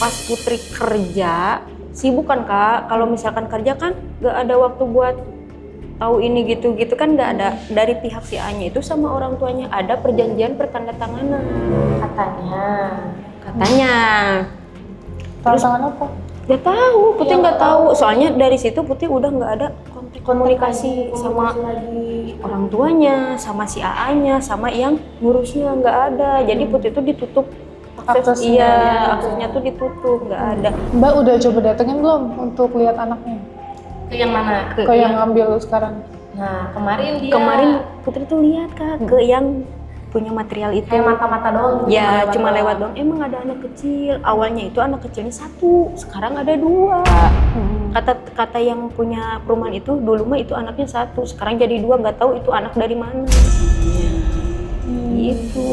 pas Putri kerja sibuk kan Kak, kalau misalkan kerja kan gak ada waktu buat tahu ini gitu-gitu kan, gak ada. Dari pihak si A-nya itu sama orang tuanya ada perjanjian pertandatanganan katanya. Terus apa? Gak tahu, Putri nggak tahu. Soalnya dari situ Putri udah nggak ada komunikasi sama orang tuanya, sama si AA-nya, sama yang ngurusnya nggak ada. Jadi Putri itu ditutup aksesnya tuh ditutup, nggak ada. Mbak udah coba datengin belum untuk lihat anaknya? Ke yang mana? Ke yang ngambil sekarang? Nah, kemarin Putri tuh lihat Kak ke yang punya material itu. kayak mata-mata doang. Ya, cuma lewat doang. Emang ada anak kecil. Awalnya itu anak kecilnya 1, sekarang ada 2. Kata yang punya perumahan itu dulu mah itu anaknya 1, sekarang jadi 2. Nggak tahu itu anak dari mana. Gitu.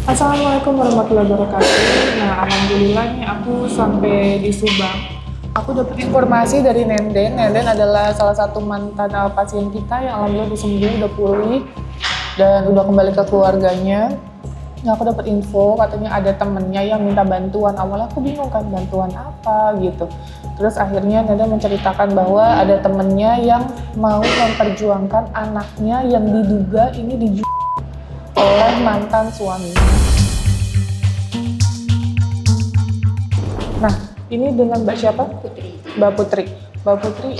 Assalamualaikum warahmatullahi wabarakatuh. Nah, alhamdulillah nih aku sampai di Subang. Aku dapat informasi dari Nenden. Nenden adalah salah satu mantan pasien kita yang alhamdulillah udah sembuh, udah pulih dan udah kembali ke keluarganya. Nah, aku dapat info katanya ada temennya yang minta bantuan. Awalnya aku bingung kan bantuan apa gitu. Terus akhirnya Nenden menceritakan bahwa ada temennya yang mau memperjuangkan anaknya yang diduga ini dijual oleh mantan suami. Nah, ini dengan Mbak siapa? Putri. Mbak Putri. Mbak Putri,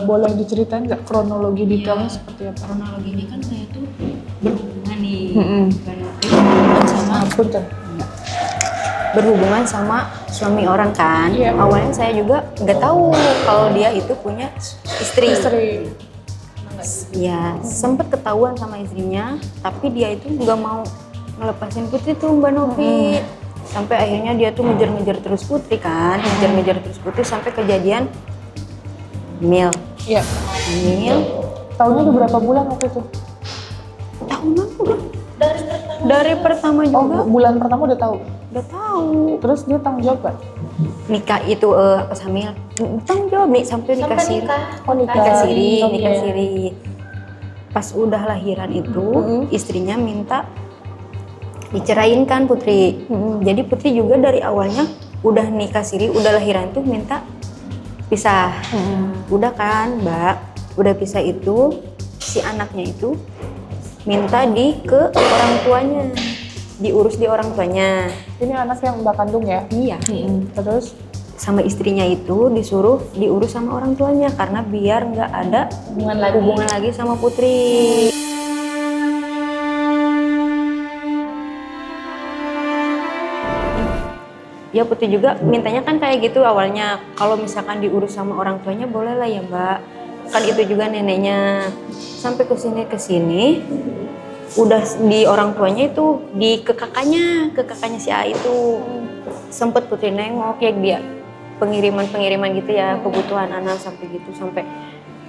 boleh diceritain nggak kronologi detailnya seperti apa? Kronologinya kan saya tuh berhubungan nih. Berhubungan sama suami orang kan. Iya. Awalnya saya juga nggak tahu kalau dia itu punya istri. Ya, sempet ketahuan sama istrinya, tapi dia itu nggak mau ngelepasin Putri tuh Mbak Novi. Sampai akhirnya dia tuh ngejar-ngejar terus Putri kan, ngejar-ngejar terus Putri sampai kejadian Mil. Iya. Mil. Tahunnya udah berapa bulan waktu itu? Tahunan udah. Dari pertama juga. Oh, bulan pertama udah tahu. Udah tahu. Terus dia tanggung jawab nggak? Nikah itu pas hamil. Tanggung jawab nih sampai nikah siri. Oh, Nikah siri, Oke. nikah siri. Pas udah lahiran itu, istrinya minta dicerain kan Putri. Jadi Putri juga dari awalnya udah nikah siri, udah lahiran tuh minta pisah. Udah kan Mbak, udah pisah itu si anaknya itu minta ke orang tuanya, diurus di orang tuanya. Ini anak yang Mbak kandung ya? Iya. Terus? Sama istrinya itu disuruh diurus sama orang tuanya karena biar nggak ada hubungan lagi sama Putri. Ya Putri juga mintanya kan kayak gitu awalnya, kalau misalkan diurus sama orang tuanya boleh lah ya Mbak, kan itu juga neneknya. Sampai kesini udah di orang tuanya itu ke kakaknya si A itu sempet Putri nengok ya, dia pengiriman gitu ya, kebutuhan anak sampai gitu, sampai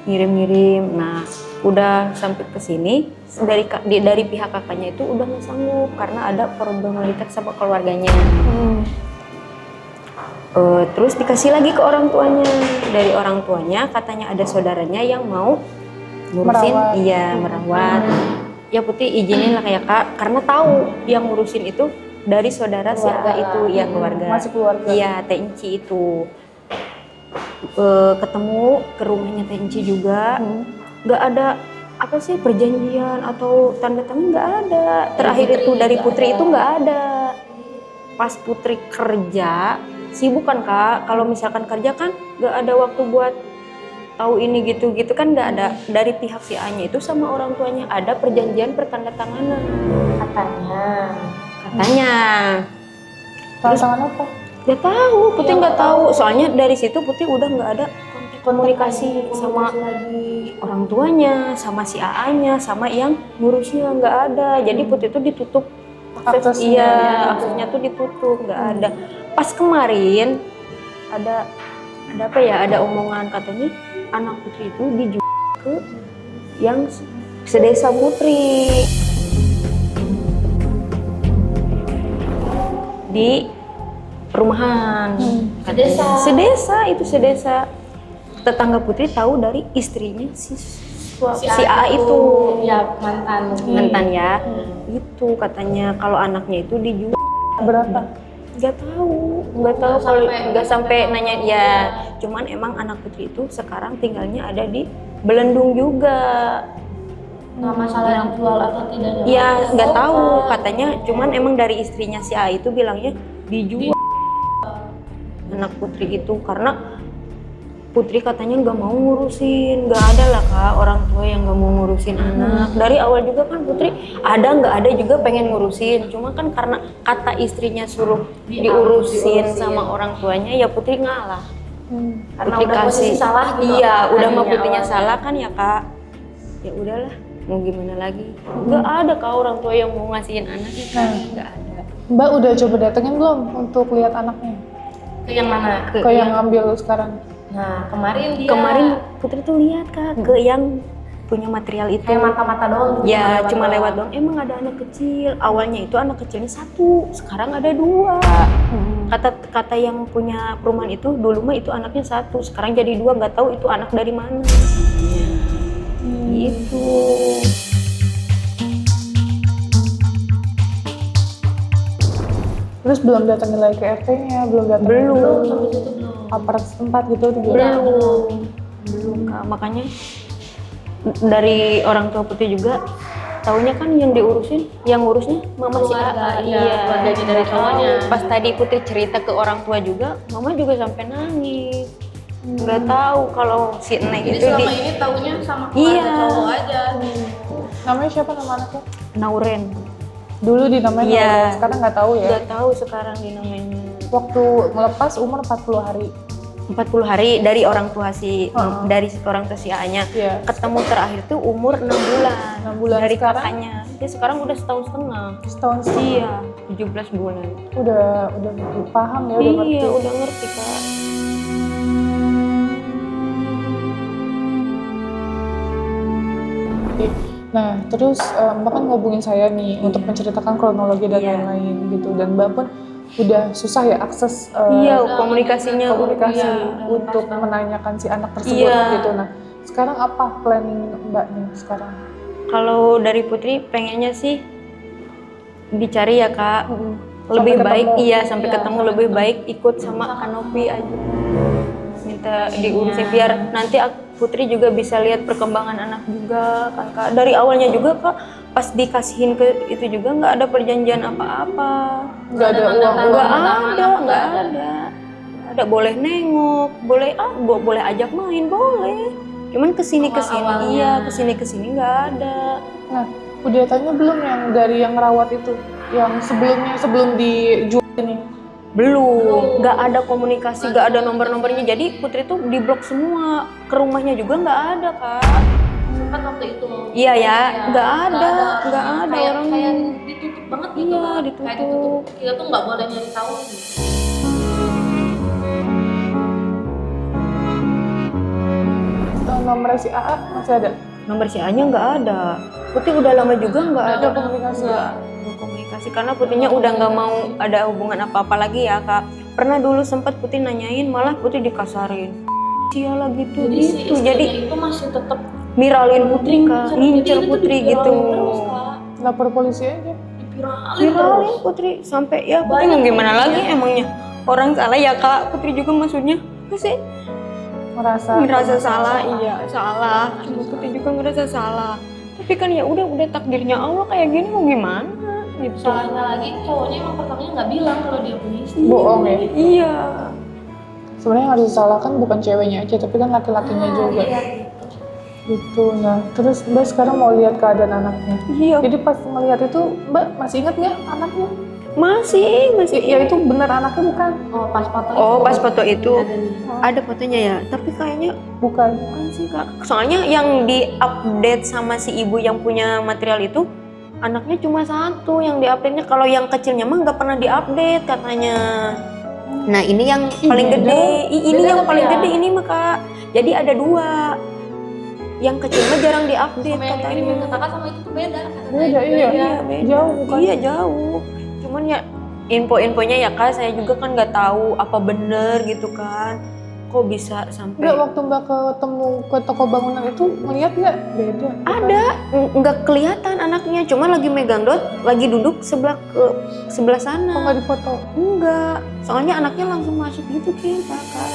ngirim. Nah udah sampai kesini dari pihak kakaknya itu udah nggak sanggup karena ada problematika sama keluarganya. Terus dikasih lagi ke orang tuanya. Dari orang tuanya katanya ada saudaranya yang mau ngurusin, merawat. Ya Putri izinin lah kayak Kak, karena tahu yang ngurusin itu dari saudara si A itu, ya keluarga. Masih keluarga. Iya, Teh Inci itu. Ketemu ke rumahnya Teh Inci juga. Nggak ada apa sih perjanjian atau tanda tangan, nggak ada. Terakhir itu dari Putri itu nggak ada. Pas Putri kerja sibuk kan Kak, kalau misalkan kerja kan nggak ada waktu buat tahu ini gitu-gitu kan, nggak ada. Dari pihak si A-nya itu sama orang tuanya ada perjanjian pertandatanganan katanya. Terus apa? Gak tahu, Putri nggak tahu. Soalnya dari situ Putri udah nggak ada komunikasi sama orang tuanya, sama si AA-nya, sama yang ngurusnya nggak ada. Jadi Putri itu ditutup aksesnya tuh ditutup, nggak ada. Pas kemarin ada apa ya, ada omongan katanya anak Putri itu dijual ke yang sedesa Putri di perumahan. Sedesa itu sedesa. Tetangga Putri tahu dari istrinya si A itu ya mantan ya. Itu katanya kalau anaknya itu dijual Berapa? nggak tahu kalau nggak sampai nanya ya. Cuman emang anak Putri itu sekarang tinggalnya ada di Belendung juga. nggak masalah yang jual atau tidak Ya nggak tahu katanya. Cuman emang dari istrinya si A itu bilangnya dijual anak Putri itu karena Putri katanya nggak mau ngurusin. Nggak ada lah Kak orang tua yang nggak mau ngurusin anak. Dari awal juga kan Putri nggak ada juga pengen ngurusin. Cuma kan karena kata istrinya suruh diurusin sama orang tuanya, ya Putri ngalah. karena Putri udah posisi salah gitu. Iya, udah mah Tadinya Putrinya awalnya. salah kan ya Kak. Ya udahlah, mau gimana lagi. Nggak ada Kak orang tua yang mau ngasihin anaknya. Nggak ada. Mbak udah coba datengin belum untuk lihat anaknya? ke yang mana Ke yang ngambil sekarang? nah kemarin Putri tuh lihat Kak ke yang punya material itu. kayak mata-mata doang gitu, Ya cuma lewat doang. Emang ada anak kecil. Awalnya itu anak kecilnya 1, sekarang ada 2. Kata yang punya perumahan itu dulu mah itu anaknya 1, sekarang jadi 2. Nggak tahu itu anak dari mana. Gitu. Terus belum datengin lagi ke RT-nya, belum datengin sampai situ belum aparat setempat gitu juga? Belum Kak. Makanya dari orang tua Putri juga taunya kan yang diurusin, yang ngurusnya mama si A. keluarganya dari cowoknya. Pas tadi Putri cerita ke orang tua juga, mama juga sampai nangis. Nggak tahu kalau si Neng Jadi itu selama ini taunya sama keluarga cowok aja. Namanya siapa nama anaknya? Nauren. Dulu dinamain Iya. Nauren, sekarang nggak tau ya? Nggak tahu sekarang dinamanya. Waktu melepas umur 40 hari. 40 hari dari orang tua dari orang tua si A-nya. Iya. Ketemu terakhir tuh umur 6 bulan. 6 bulan dari sekarang? kakaknya. Dia sekarang udah setahun setengah. Setahun setengah. Iya, 17 bulan. Udah paham ya, udah ngerti. Iya, udah ngerti Kak. Nah, terus Mbak kan ngobungin saya nih untuk menceritakan kronologi dan Iya. lain-lain gitu. Dan Mbak pun udah susah ya akses Iya, komunikasinya komunikasi iya. untuk menanyakan si anak tersebut Iya. gitu. Nah, sekarang apa planning Mbak nih sekarang? Kalau dari Putri pengennya sih dicari ya Kak. Lebih Sampai baik ketemu. iya sampai ketemu lebih baik ikut sama Kanopi aja. Minta diurusin biar nanti Putri juga bisa lihat perkembangan anak juga kan Kak. Dari awalnya juga Kak pas dikasihin ke itu juga nggak ada perjanjian apa-apa. Nggak ada uang. Nggak ada. Boleh nengok, boleh ajak main, boleh. Cuman kesini nggak ada. Nah, udah tanya belum yang dari yang rawat itu? Yang sebelum dijual ini? Belum, nggak ada komunikasi, nggak ada nomor-nomornya. Jadi Putri tuh diblok semua, ke rumahnya juga nggak ada Kak. Sempat waktu itu. Iya ya, nggak ada kayak, orang. kayak ditutup banget gitu. Iya, Kak. ditutup. Kayak ditutup. Kita tuh nggak boleh nyari tahu gitu. Nomor si AA masih ada? Nomor si A-nya nggak ada. Putri udah lama juga nggak ada komunikasi. Nggak komunikasi karena Putrinya udah nggak mau ada hubungan apa-apa lagi ya Kak. Pernah dulu sempat Putri nanyain, malah Putri dikasarin. Sialah gitu. Jadi si istrinya Jadi itu masih tetap miralin Putri Kak, ngincer itu Putri gitu. dipiralin terus Kak. Lapor polisi aja. Viralin Putri sampai ya Putri mau gimana lagi emangnya orang salah ya Kak. Putri juga maksudnya sih ngerasa salah, iya salah. Cuma Putri juga ngerasa salah. Tapi kan ya udah takdirnya Allah kayak gini mau gimana gitu. Salahnya lagi cowoknya emang pertamanya nggak bilang kalau dia punya istri. Bohong ya? Iya. Sebenarnya yang harus disalahkan bukan ceweknya aja, tapi kan laki-lakinya juga. Iya. Gitu. Nah, terus Mbak sekarang mau lihat keadaan anaknya. Iya. Jadi pas ngelihat itu, Mbak masih ingat nggak anaknya? Masih. Ya itu benar anaknya bukan? Oh pas foto Oh itu. pas foto itu Ada nih. ada fotonya ya. Tapi kayaknya Bukan. bukan sih Kak. Soalnya yang di-update sama si ibu yang punya material itu anaknya cuma 1 yang di-update-nya. Kalau yang kecilnya mah nggak pernah di-update katanya. Nah ini yang paling beda. gede, ini Beda yang tapi paling ya. gede ini mah Kak. Jadi ada 2. Yang kecil mah jarang diupdate Sama yang katanya. dikirimin ke kakak sama itu tuh beda. Kata Beda, saya. iya. Iya, beda. Jauh kan? Iya jauh. Cuman ya info-infonya ya Kak, saya juga kan nggak tahu apa bener gitu kan. Kok bisa sampai Enggak, waktu Mbak ketemu ke toko bangunan itu ngeliat nggak beda? ada nggak kelihatan anaknya, cuma lagi megang dot, lagi duduk sebelah Kok sana. nggak difoto? Enggak, soalnya anaknya langsung masuk gitu kan Kakak.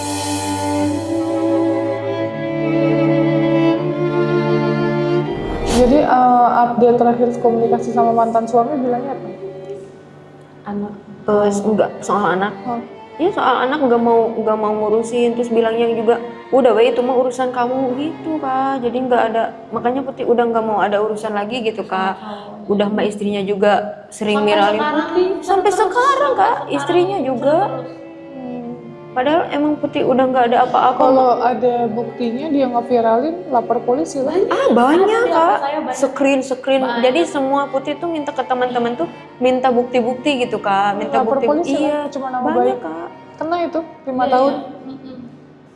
Jadi update terakhir komunikasi sama mantan suami bilangnya apa? Anak. Enggak soal anak. Oh. Ya soal anak nggak mau ngurusin, terus bilangnya juga udah weh itu mah urusan kamu gitu Kak. Jadi nggak ada, makanya Putri udah nggak mau ada urusan lagi gitu Kak. Udah mbak istrinya juga sering viralin Putri sampai sekarang Kak, istrinya juga. Padahal emang Putri udah nggak ada apa-apa. Kalau ada buktinya dia ngeviralin, lapor polisi lah. Banyak Kak, saya banyak. screen. Jadi semua Putri tuh minta ke teman-teman tuh minta bukti-bukti gitu Kak, minta Lapor bukti. polisi Iya, lah, cuma nama banyak baik. Kak. Kena itu 5 Iya, tahun. iya. Mm-mm.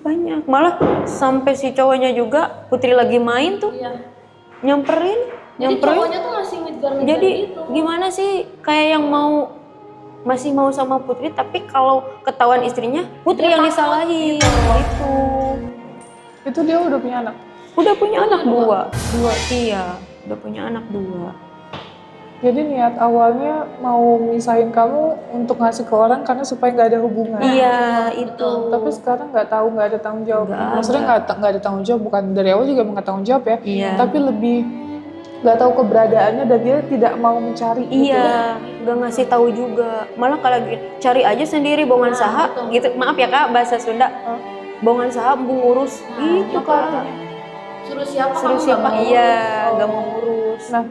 Banyak, malah sampai si cowoknya juga Putri lagi main tuh Iya. nyamperin. Jadi cowoknya tuh masih ngejar-ngejar Jadi gitu. gimana sih kayak yang masih mau sama Putri, tapi kalau ketahuan istrinya Putri yang disalahin gitu. Itu dia udah punya anak. Udah punya anak 2. Dua. Iya, udah punya anak 2. Jadi niat awalnya mau misahin kamu untuk ngasih ke orang karena supaya nggak ada hubungan. Iya, itu. Tapi sekarang nggak tahu, nggak ada tanggung jawab. Nggak Maksudnya nggak ada tanggung jawab, bukan dari awal juga nggak tanggung jawab ya. Iya. Tapi lebih nggak tahu keberadaannya dan dia tidak mau mencari. gitu. Iya, nggak ngasih tahu juga. Malah kalau cari aja sendiri bongan saha gitu. Maaf ya Kak, bahasa Sunda. Bongan saha embung ngurus gitu Kak. Suruh siapa Suruh kamu siapa? nggak mau. Iya, nggak mau ngurus. Nah,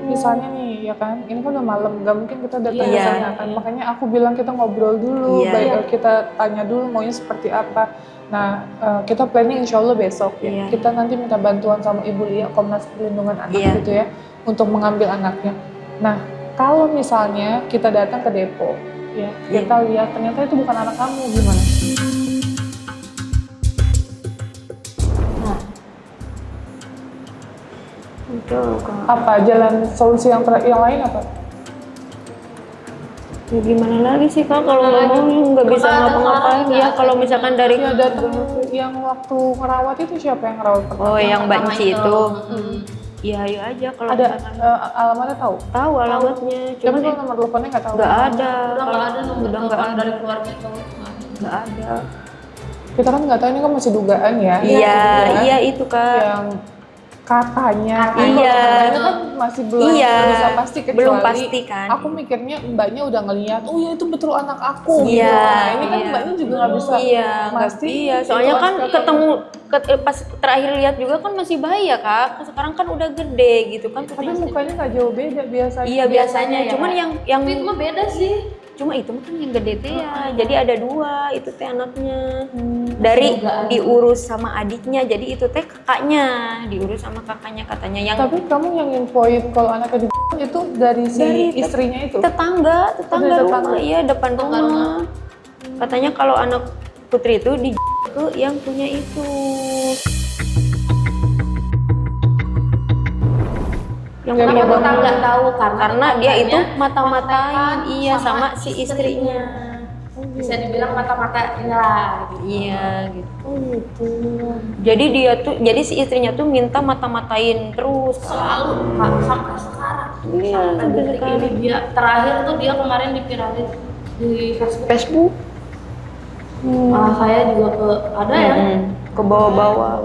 misalnya nih ya kan, ini kan udah malam, nggak mungkin kita datang ke Iya. sana kan. Makanya aku bilang kita ngobrol dulu, Iya. baik kita tanya dulu maunya seperti apa. Nah, kita planning insya Allah besok ya. Iya. Kita nanti minta bantuan sama Ibu Lia, Komnas Perlindungan Anak Iya. gitu ya, untuk mengambil anaknya. Nah, kalau misalnya kita datang ke depo, ya kita lihat ternyata itu bukan anak kamu, gimana? Betul Kak. Apa jalan solusi yang lain apa? Ya gimana lagi sih Kak, kalau nggak mau nggak bisa ngapa-ngapain. Ya kalau misalkan dari Ya datang yang waktu ngerawat itu siapa yang ngerawat pertama? oh yang Mbak Pertama Enci itu. Mm-mm. Iya ayo aja kalau Ada misalkan alamatnya tahu? tahu alamatnya. Tapi Cuman kalau nomor teleponnya nggak tahu. nggak ada. Udah nggak ada nomor Udah nggak telepon ada. dari keluarga cowok. Nggak ada. Kita kan nggak tahu, ini kan masih dugaan ya. Iya, Dugaan iya itu Kak. yang katanya. Iya. Katanya kan masih belum Iya. bisa pasti, kecuali Belum pasti kan. aku mikirnya mbaknya udah ngeliat, oh ya itu betul anak aku. Iya, gitu. Nah, ini kan iya. mbaknya juga nggak bisa Iya, nggak pasti. iya. Soalnya itu kan anak ketemu pas terakhir lihat juga kan masih bayi ya Kak. Sekarang kan udah gede gitu kan. Tapi mukanya nggak jauh beda biasanya. Iya biasanya. ya, Cuman Kak. yang Tapi itu mah beda sih. cuma itu kan yang gede teh ya. Jadi ada 2 itu teh anaknya. Hmm. Dari Dugaan. diurus sama adiknya. Jadi itu teh kakaknya diurus sama kakaknya katanya yang Tapi kamu yang infoin kalau anaknya di itu dari si Dari istrinya itu. tetangga Dari rumah, tetangga. iya depan rumah. Katanya kalau anak Putri itu di ke yang punya itu. Yang Jadi punya abang bangunan. nggak tahu Karena dia itu mata-matain kontekan iya sama si istrinya. Bisa dibilang mata-matainnya lah. Gitu. Iya gitu. Oh gitu. Jadi si istrinya tuh minta mata-matain terus. Selalu Kak, sampai sekarang. Iya, Sampai sampai detik sekarang. ini dia terakhir tuh dia kemarin dipiralin di Facebook. Facebook Malah saya juga ada ya. ke bawah-bawah.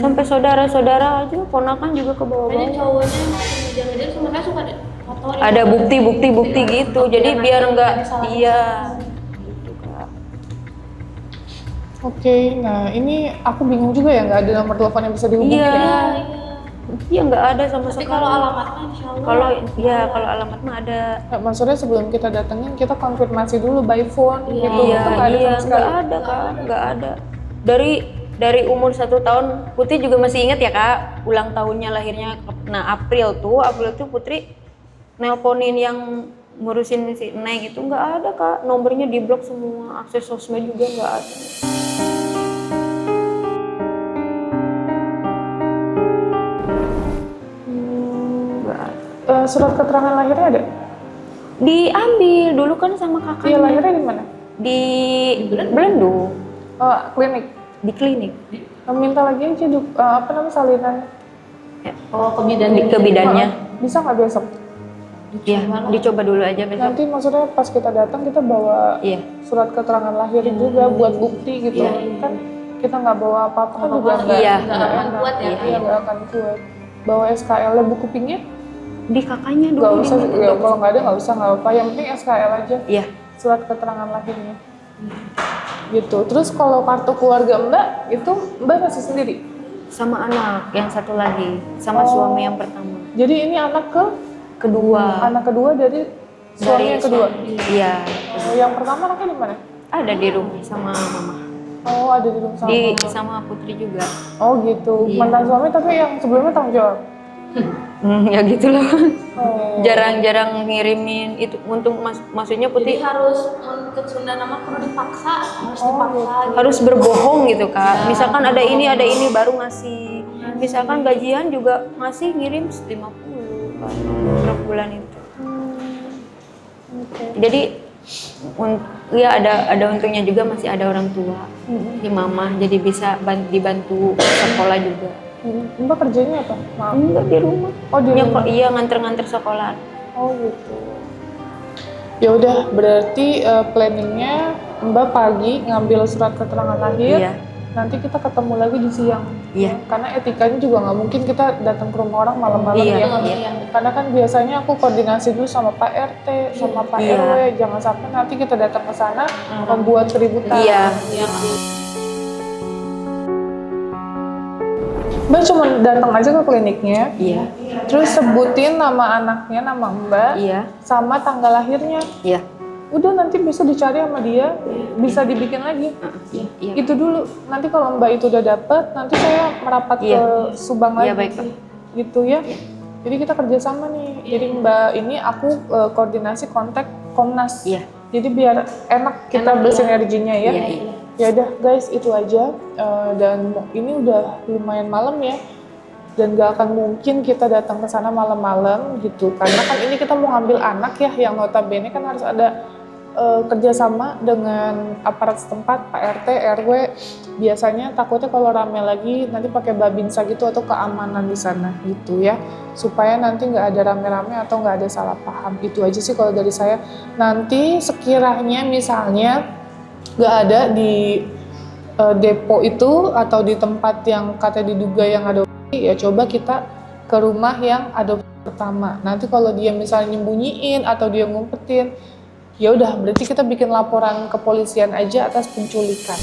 Sampai saudara-saudara aja, ponakan juga ke Ini bawah-bawah. cowoknya ngejar-ngejar sama saya suka deh foto di- Ada bukti-bukti gitu. Jadi Biar biar nanti enggak disalahin. iya. Gitu, Kak. Oke, nah ini aku bingung juga ya, nggak ada nomor telepon yang bisa dihubungi Iya. ya. Iya. Iya enggak ada sama Tapi sekali. kalau alamatnya insya Allah. Kalau alamat mah ada. Nah, maksudnya sebelum kita datengin kita konfirmasi dulu by phone Iya. gitu. Iya, Itu nggak ada iya, sama sekali. enggak ada Kak, enggak ada. Dari umur 1 tahun, Putri juga masih ingat ya Kak, ulang tahunnya lahirnya. Nah April tuh Putri nelponin yang ngurusin si Neng itu nggak ada Kak, nomornya diblok semua, akses sosmed juga nggak ada. Nggak ada. Surat keterangan lahirnya ada? Diambil dulu kan sama kakaknya. Iya, lahirnya di mana? Di Belendo, Oh, klinik. di klinik. Minta lagi aja apa namanya salinan. Oh, ke bidan Ke bidannya. Bisa nggak besok? Iya, dicoba dulu aja besok. Nanti maksudnya pas kita datang kita bawa Iya. surat keterangan lahir juga buat bukti gitu. Iya. Kan kita nggak bawa apa-apa kan juga nggak Iya. nggak akan kuat ya. Iya, nggak akan kuat. Bawa SKL buku pinknya Di kakaknya dulu. nggak usah, diminta. ya, kalau nggak ada nggak usah, nggak apa. Yang penting SKL aja, Iya. surat keterangan lahirnya. Gitu. Terus kalau kartu keluarga Mbak itu Mbak masih sendiri. Sama anak yang satu lagi, sama Oh. suami yang pertama. Jadi ini anak Kedua. kedua dari suami yang kedua. Iya. Yang pertama anaknya di mana? Ada di rumah sama mama. Oh, ada di rumah sama. Di sama Putri juga. Oh gitu. Iya. Mantan suami tapi yang sebelumnya tanggung jawab. Ya gitu loh. Oh. Jarang-jarang ngirimin itu untuk maksudnya Jadi Putri harus ke Sunda nama perlu dipaksa, harus dipaksa. Gitu. harus berbohong gitu Kak. Misalkan ada ini baru ngasih. Misalkan gajian juga ngasih ngirim 50 kan per bulan itu. Oke. Jadi ya ada untungnya juga masih ada orang tua di mama, jadi bisa dibantu sekolah juga. Mbak kerjanya apa? Maaf. Enggak di rumah. Oh di Ya, rumah. kok iya nganter-nganter sekolah. Oh gitu. Ya udah, berarti planningnya Mbak pagi ngambil surat keterangan lahir. Iya. Nanti kita ketemu lagi di siang. Iya. Karena etikanya juga nggak mungkin kita datang ke rumah orang malam-malam Iya, ya. iya. Karena kan biasanya aku koordinasi dulu sama Pak RT, sama Pak Iya. RW. Jangan sampai nanti kita datang ke sana membuat keributan. Iya. Mbak cuma datang aja ke kliniknya, Iya. terus sebutin nama anaknya, nama Mbak, Iya. sama tanggal lahirnya. Iya. Udah nanti bisa dicari sama dia, bisa dibikin lagi. Iya. Itu dulu. Nanti kalau Mbak itu udah dapet, nanti saya merapat Iya. ke Subang lagi. Iya, baik, Pak. Gitu ya. Jadi kita kerjasama nih. Jadi Mbak ini aku koordinasi kontak Komnas. Iya. Jadi biar enak kita bersinerginya ya. Iya, iya. Ya udah guys, itu aja. Dan ini udah lumayan malam ya. Dan gak akan mungkin kita datang ke sana malam-malam gitu. Karena kan ini kita mau ngambil anak ya, yang notabene kan harus ada kerjasama dengan aparat setempat, Pak RT, RW. Biasanya takutnya kalau rame lagi nanti pakai babinsa gitu atau keamanan di sana gitu ya. Supaya nanti nggak ada rame-rame atau nggak ada salah paham. Itu aja sih kalau dari saya. Nanti sekiranya misalnya nggak ada di depo itu atau di tempat yang katanya diduga yang adopsi, ya coba kita ke rumah yang adopsi pertama. Nanti kalau dia misalnya nyembunyiin atau dia ngumpetin, ya udah berarti kita bikin laporan kepolisian aja atas penculikan.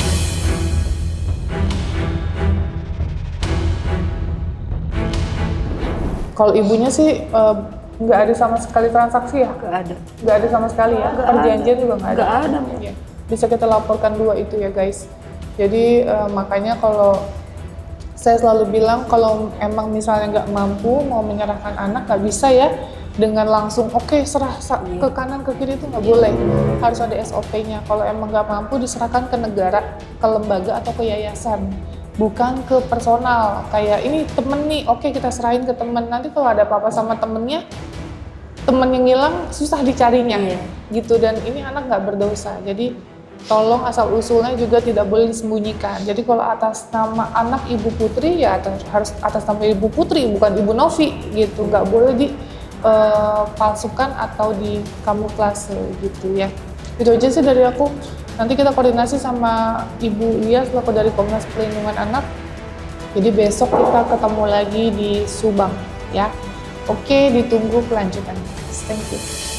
Kalau ibunya sih nggak ada sama sekali transaksi ya? Nggak ada. Nggak ada sama sekali ya? Nggak Perjanjian juga nggak ada? Nggak ada. Iya. Bisa kita laporkan dua itu ya guys. Jadi makanya kalau saya selalu bilang kalau emang misalnya nggak mampu mau menyerahkan anak, nggak bisa ya dengan langsung oke, serah ke kanan ke kiri, itu nggak boleh. Harus ada SOP-nya. Kalau emang nggak mampu diserahkan ke negara, ke lembaga atau ke yayasan. Bukan ke personal, kayak ini temen nih, oke kita serahin ke temen. Nanti kalau ada apa-apa sama temennya, temen yang hilang susah dicarinya, Iya. gitu. Dan ini anak nggak berdosa, jadi tolong asal usulnya juga tidak boleh disembunyikan. Jadi kalau atas nama anak Ibu Putri ya harus atas nama Ibu Putri, bukan Ibu Novi, gitu. Nggak boleh dipalsukan atau dikamuflase gitu ya. Itu aja sih dari aku. Nanti kita koordinasi sama Ibu Lia selaku dari Komnas Perlindungan Anak. Jadi besok kita ketemu lagi di Subang ya. Oke, ditunggu kelanjutannya. Thank you.